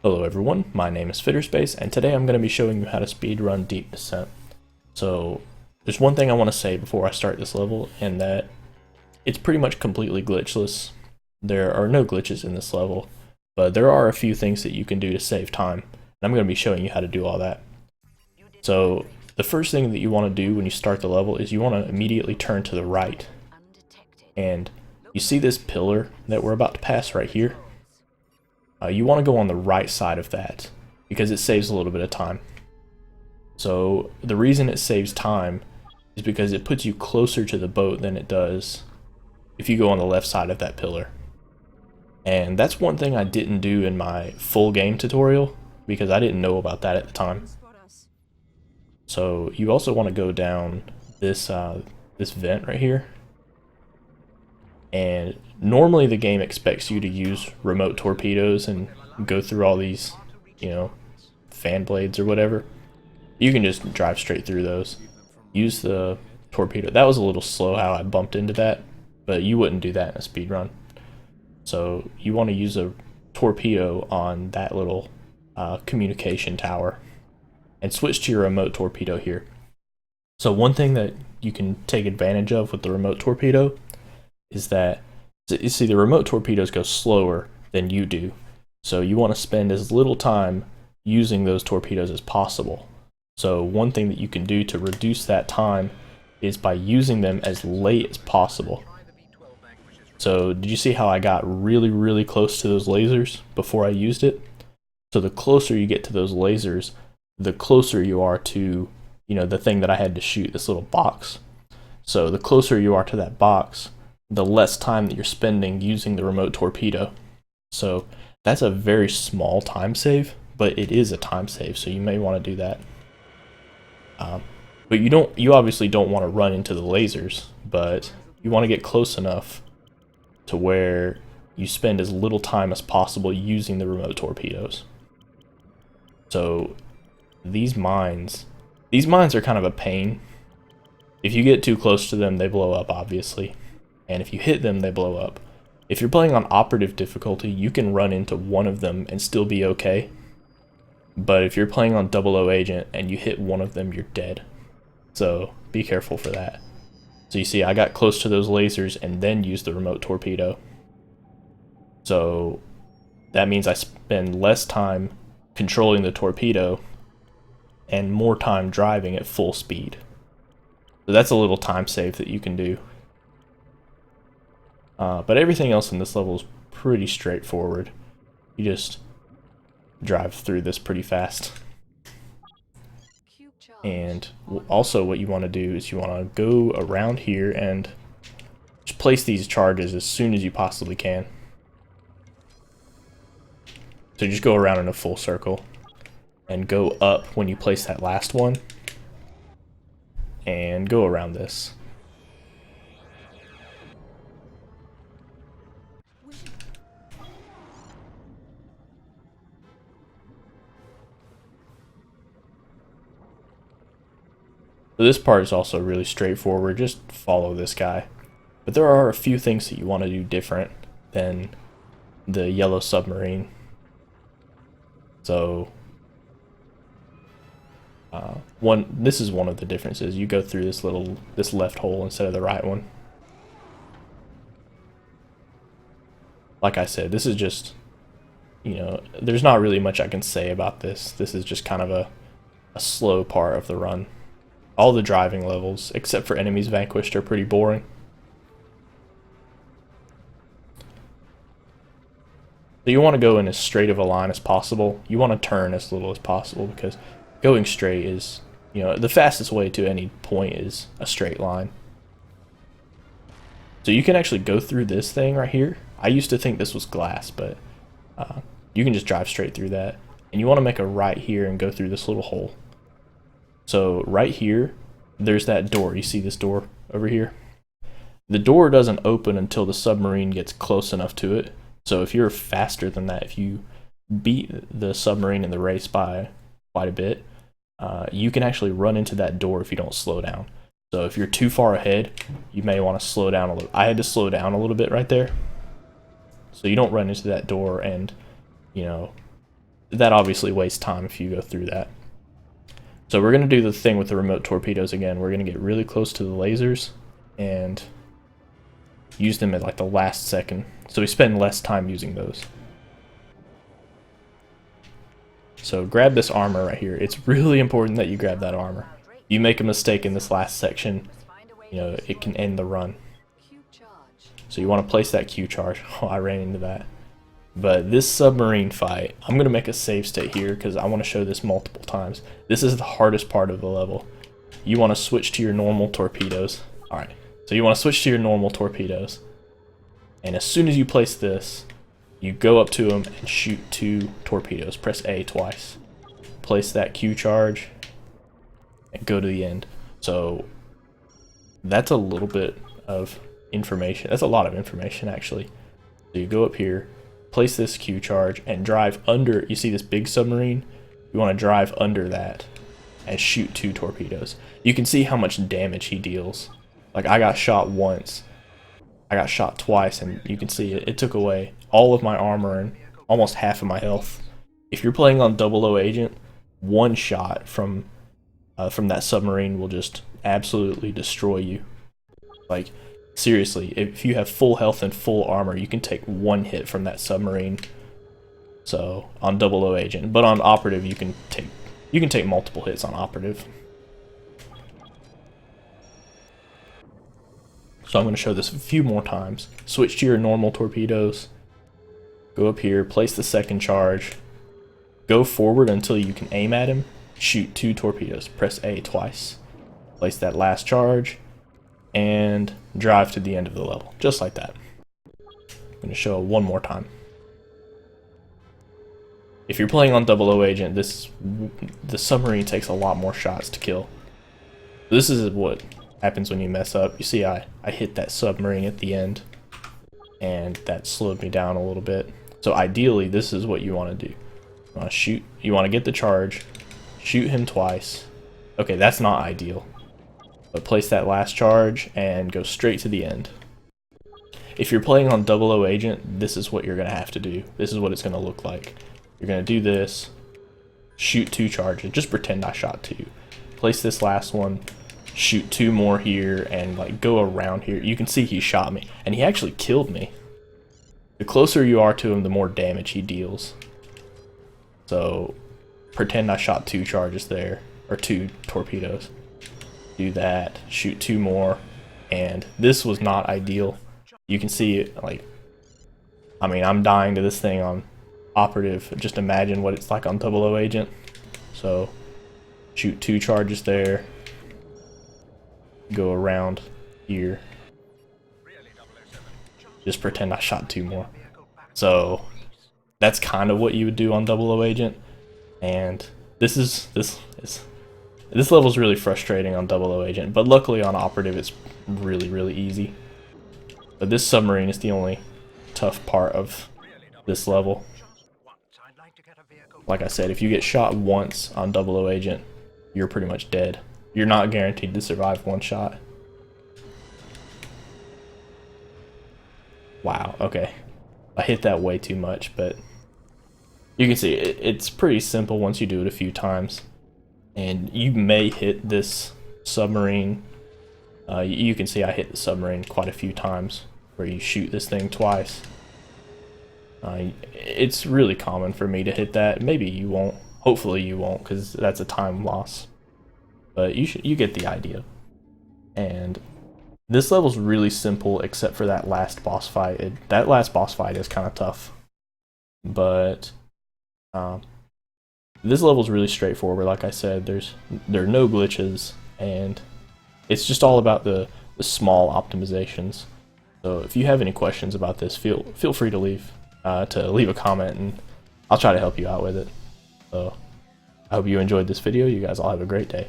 Hello everyone, my name is FitterSpace, and today I'm going to be showing you how to speedrun Deep Descent. So, there's one thing I want to say before I start this level, and that it's pretty much completely glitchless. There are no glitches in this level, but there are a few things that you can do to save time, and I'm going to be showing you how to do all that. So, the first thing that you want to do when you start the level is you want to immediately turn to the right. And you see this pillar that we're about to pass right here? You want to go on the right side of that because it saves a little bit of time. So the reason it saves time is because it puts you closer to the boat than it does if you go on the left side of that pillar. And that's one thing I didn't do in my full game tutorial because I didn't know about that at the time. So you also want to go down this this vent right here. And normally the game expects you to use remote torpedoes and go through all these, fan blades or whatever. You can just drive straight through those. Use the torpedo. That was a little slow how I bumped into that, but you wouldn't do that in a speedrun. So you want to use a torpedo on that little communication tower and switch to your remote torpedo here. So one thing that you can take advantage of with the remote torpedo is that, you see, the remote torpedoes go slower than you do, so you want to spend as little time using those torpedoes as possible. So one thing that you can do to reduce that time is by using them as late as possible. So did you see how I got really close to those lasers before I used it? So the closer you get to those lasers, the closer you are to, the thing that I had to shoot, this little box. So the closer you are to that box, the less time that you're spending using the remote torpedo. So that's a very small time save, but it is a time save, so you may want to do that. But you obviously don't want to run into the lasers, but you want to get close enough to where you spend as little time as possible using the remote torpedoes. So these mines are kind of a pain. If you get too close to them, they blow up, obviously. And if you hit them, they blow up. If you're playing on operative difficulty, you can run into one of them and still be okay. But if you're playing on 00 Agent and you hit one of them, you're dead. So be careful for that. So you see, I got close to those lasers and then used the remote torpedo. So that means I spend less time controlling the torpedo and more time driving at full speed. So that's a little time save that you can do. But everything else in this level is pretty straightforward. You just drive through this pretty fast. And also what you want to do is you want to go around here and just place these charges as soon as you possibly can. So just go around in a full circle and go up when you place that last one and go around this. So this part is also really straightforward, just follow this guy. But there are a few things that you want to do different than the yellow submarine. So this is one of the differences. You go through this left hole instead of the right one. Like I said, this is just, there's not really much I can say about this. This is just kind of a slow part of the run. All the driving levels, except for enemies vanquished, are pretty boring. So you want to go in as straight of a line as possible. You want to turn as little as possible because going straight is, the fastest way to any point is a straight line. So you can actually go through this thing right here. I used to think this was glass, but you can just drive straight through that. And you want to make a right here and go through this little hole. So right here, there's that door. You see this door over here? The door doesn't open until the submarine gets close enough to it. So if you're faster than that, if you beat the submarine in the race by quite a bit, you can actually run into that door if you don't slow down. So if you're too far ahead, you may want to slow down a little. I had to slow down a little bit right there, so you don't run into that door and, that obviously wastes time if you go through that. So we're going to do the thing with the remote torpedoes again. We're going to get really close to the lasers and use them at like the last second, so we spend less time using those. So grab this armor right here. It's really important that you grab that armor. You make a mistake in this last section, you know, it can end the run. So you want to place that Q charge. Oh, I ran into that. But this submarine fight, I'm going to make a save state here because I want to show this multiple times. This is the hardest part of the level. You want to switch to your normal torpedoes. Alright, so you want to switch to your normal torpedoes. And as soon as you place this, you go up to them and shoot 2 torpedoes. Press A twice. Place that Q charge and go to the end. So that's a little bit of information. That's a lot of information actually. So you go up here, place this Q charge and drive under. You see this big submarine? You want to drive under that and shoot 2 torpedoes. You can see how much damage he deals. Like I got shot once, I got shot twice, and you can see it took away all of my armor and almost half of my health. If you're playing on 00 Agent, one shot from that submarine will just absolutely destroy you. Like seriously, if you have full health and full armor, you can take one hit from that submarine. So on 00 Agent, but on Operative you can take multiple hits on Operative. So I'm going to show this a few more times. Switch to your normal torpedoes. Go up here, place the second charge. Go forward until you can aim at him. Shoot 2 torpedoes. Press A twice. Place that last charge. And drive to the end of the level. Just like that. I'm going to show it one more time. If you're playing on 00 Agent, the submarine takes a lot more shots to kill. This is what happens when you mess up. You see I hit that submarine at the end and that slowed me down a little bit. So ideally this is what you want to do. You want to shoot, you want to get the charge, shoot him twice. Okay, that's not ideal. But place that last charge and go straight to the end. If you're playing on 00 Agent, this is what you're going to have to do. This is what it's going to look like. You're going to do this, shoot 2 charges, just pretend I shot 2. Place this last one, shoot 2 more here, and like go around here. You can see he shot me, and he actually killed me. The closer you are to him, the more damage he deals. So pretend I shot 2 charges there, or 2 torpedoes. Do that, shoot 2 more, and this was not ideal. You can see it, like, I mean, I'm dying to this thing on Operative. Just imagine what it's like on 00 Agent. So shoot 2 charges there, go around here, just pretend I shot 2 more. So that's kind of what you would do on 00 Agent, and this level is really frustrating on 00 Agent, but luckily on Operative it's really easy. But this submarine is the only tough part of this level. Like I said, if you get shot once on 00 Agent, you're pretty much dead. You're not guaranteed to survive one shot. Wow, okay. I hit that way too much, but you can see it's pretty simple once you do it a few times. And you may hit this submarine. You can see I hit the submarine quite a few times where you shoot this thing twice. It's really common for me to hit that. Maybe you won't. Hopefully you won't, because that's a time loss. But you get the idea. And this level's really simple except for that last boss fight. That last boss fight is kind of tough. But this level's really straightforward. Like I said, there are no glitches, and it's just all about the small optimizations. So if you have any questions about this, feel free to leave a comment, and I'll try to help you out with it. So I hope you enjoyed this video. You guys all have a great day.